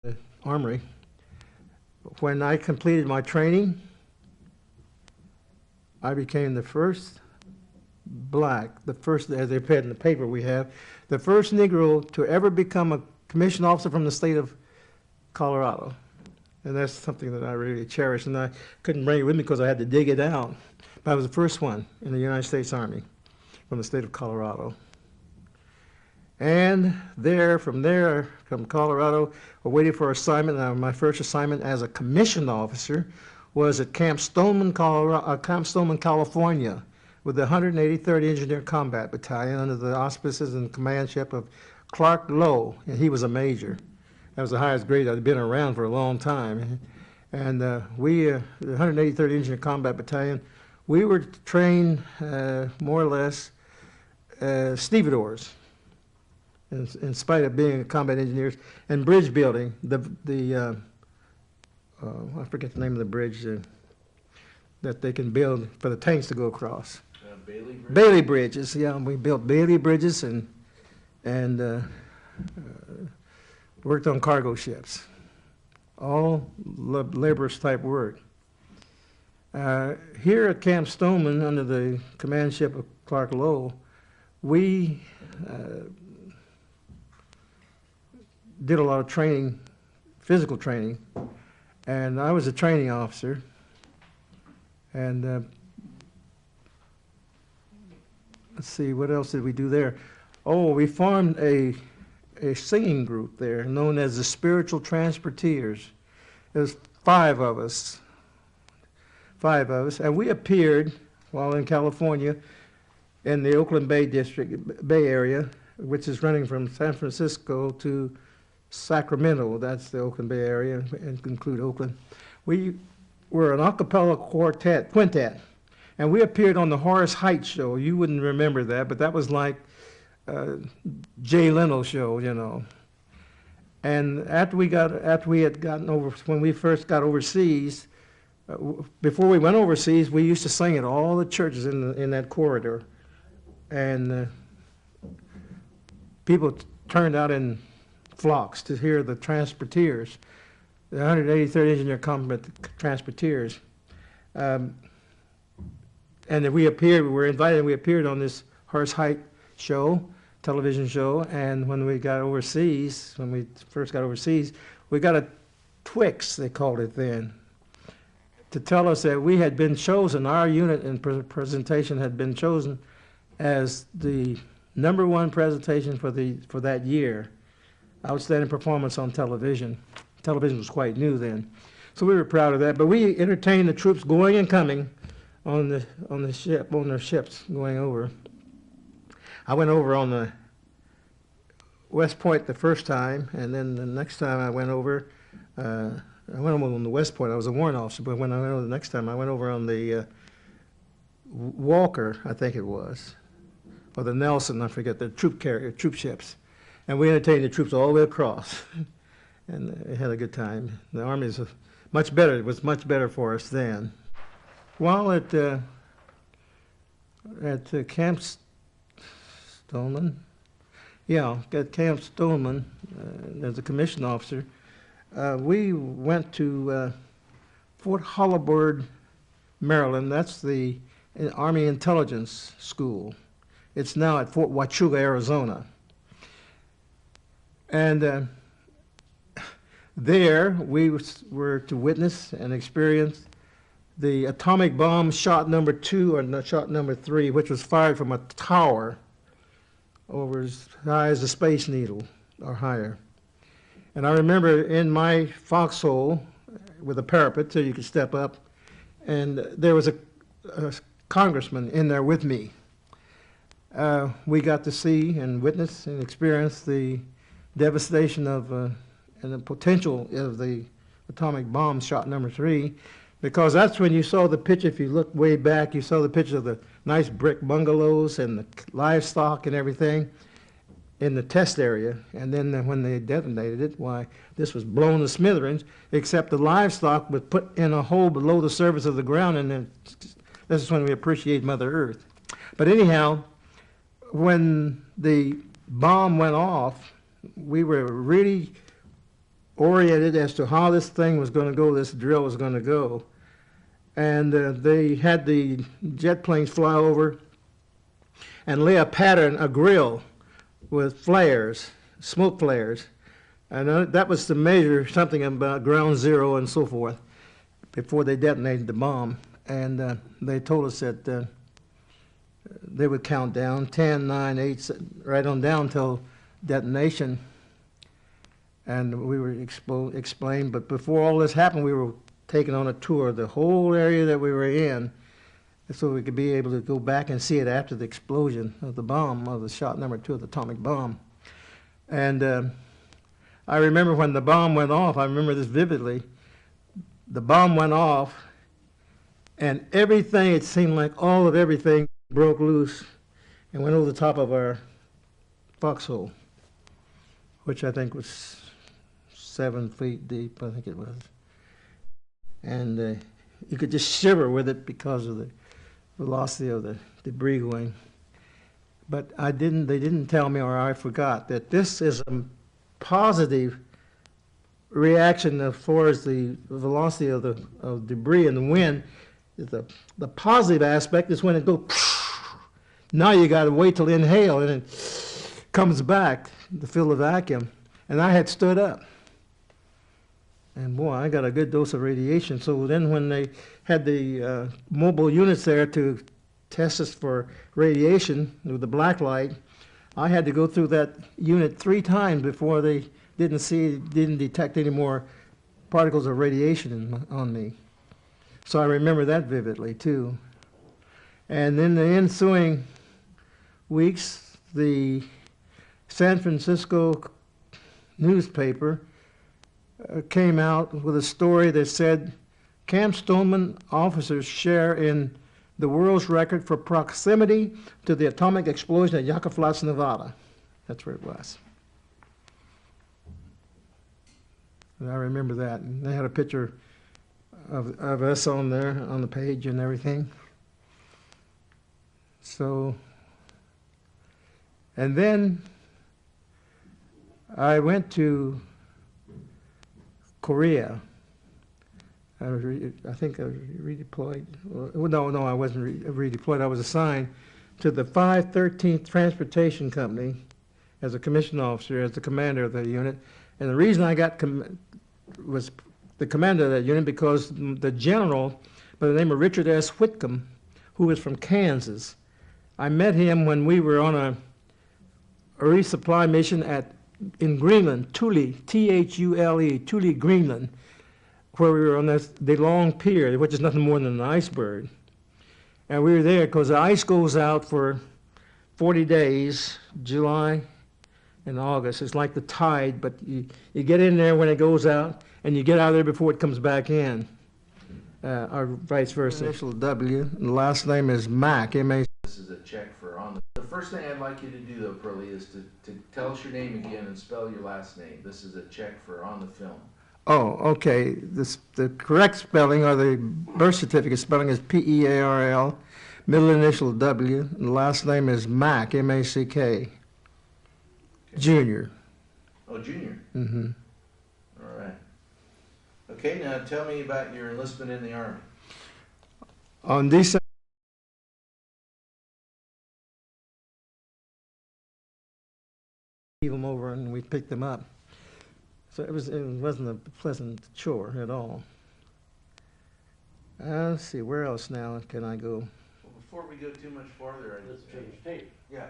the Armory. When I completed my training, I became the first black, the first, as they put in the paper we have, the first Negro to ever become a commissioned officer from the state of Colorado. And that's something that I really cherish, and I couldn't bring it with me because I had to dig it out. But I was the first one in the United States Army from the state of Colorado. And from Colorado, I waited for assignment. My first assignment as a commissioned officer was at Camp Stoneman, California, with the 183rd Engineer Combat Battalion under the auspices and commandship of Clark Lowe, and he was a major. That was the highest grade. I'd been around for a long time. And we, the 183rd Engineer Combat Battalion, we were trained more or less stevedores, in spite of being combat engineers, and bridge building. I forget the name of the bridge that they can build for the tanks to go across. Bailey Bridge? Bailey bridges, yeah. We built Bailey bridges and worked on cargo ships. All laborious type work. Here at Camp Stoneman, under the commandship of Clark Lowe, we did a lot of training, physical training, and I was a training officer. And let's see, what else did we do there? Oh, we formed a singing group there known as the Spiritual Transporteers. There was five of us, and we appeared while in California in the Oakland Bay District, Bay Area, which is running from San Francisco to Sacramento. That's the Oakland Bay Area, and include Oakland. We were an a cappella quintet, and we appeared on the Horace Heights show. You wouldn't remember that, but that was like Jay Leno's show, you know. And after we had gotten over, when we first got overseas, before we went overseas, we used to sing at all the churches in that corridor, and people turned out in flocks to hear the transporteers, the 183rd Engineer Combat Transporteers. And then we were invited, and we appeared on this Horace Heights show, television show, and when we first got overseas, we got a Twix, they called it then, to tell us that we had been chosen, our unit and presentation had been chosen as the #1 presentation for that year. Outstanding performance on television. Television was quite new then. So we were proud of that, but we entertained the troops going and coming on their ships going over. I went over on the West Point the first time, and then the next time I went over on the West Point. I was a warrant officer, but when I went over the next time, I went over on the Walker, I think it was, or the Nelson, I forget, the troop ships. And we entertained the troops all the way across, and they had a good time. The Army was much better. It was much better for us then. While at Camp Stoneman, at Camp Stoneman, as a commissioned officer, we went to Fort Holabird, Maryland. That's the Army Intelligence School. It's now at Fort Huachuca, Arizona. And there we were to witness and experience the atomic bomb shot number 2 or shot number 3, which was fired from a tower over as high as a Space Needle or higher. And I remember in my foxhole with a parapet so you could step up, and there was a congressman in there with me. We got to see and witness and experience the devastation of and the potential of the atomic bomb shot number 3, because that's when you saw the picture. If you look way back, you saw the picture of the nice brick bungalows and the livestock and everything in the test area. And then when they detonated it, why, this was blown to smithereens, except the livestock was put in a hole below the surface of the ground, and then this is when we appreciate Mother Earth. But anyhow, when the bomb went off, we were really oriented as to how this thing was going to go, this drill was going to go. And they had the jet planes fly over and lay a pattern, a grill with flares, smoke flares. And that was to measure something about ground zero and so forth before they detonated the bomb. And they told us that they would count down 10, 9, 8, right on down till detonation. And we were explained, but before all this happened, we were taken on a tour of the whole area that we were in, so we could be able to go back and see it after the explosion of the bomb, of the shot number 2 of the atomic bomb. And I remember when the bomb went off, I remember this vividly, the bomb went off, and everything, it seemed like all of everything broke loose and went over the top of our foxhole, which I think was 7 feet deep, I think it was. And you could just shiver with it because of the velocity of the debris going. But they didn't tell me, or I forgot, that this is a positive reaction as far as the velocity of debris and the wind. The positive aspect is when it goes, now you got to wait till inhale and it comes back to fill the vacuum. And I had stood up. And boy, I got a good dose of radiation. So then when they had the mobile units there to test us for radiation with the black light, I had to go through that unit 3 times before they didn't detect any more particles of radiation on me. So I remember that vividly too. And in the ensuing weeks, the San Francisco newspaper came out with a story that said Camp Stoneman officers share in the world's record for proximity to the atomic explosion at Yucca Flats, Nevada. That's where it was. And I remember that. And they had a picture of us on there, on the page and everything. So, and then I went to Korea. I think I was redeployed. Well, no, I wasn't redeployed. I was assigned to the 513th Transportation Company as a commissioned officer, as the commander of that unit. And the reason I got was the commander of that unit because the general, by the name of Richard S. Whitcomb, who was from Kansas, I met him when we were on a resupply mission in Greenland, Thule, T-H-U-L-E, Thule, Greenland, where we were on the long pier, which is nothing more than an iceberg. And we were there because the ice goes out for 40 days, July and August. It's like the tide, but you get in there when it goes out, and you get out of there before it comes back in, or vice versa. Initial W, and the last name is Mac, M-A. This is a check for on the first thing I'd like you to do, though, Pearlie, is to tell us your name again and spell your last name. This is a check for on the film. Oh, okay. The correct spelling, or the birth certificate spelling, is P-E-A-R-L, middle initial W, and the last name is Mack, M-A-C-K, okay. Junior. Oh, Junior. Mm-hmm. All right. Okay, now tell me about your enlistment in the Army. On December them over and we picked them up. So it wasn't a pleasant chore at all. Let's see, where else now can I go? Well, before we go too much farther, Let's change tape. yeah.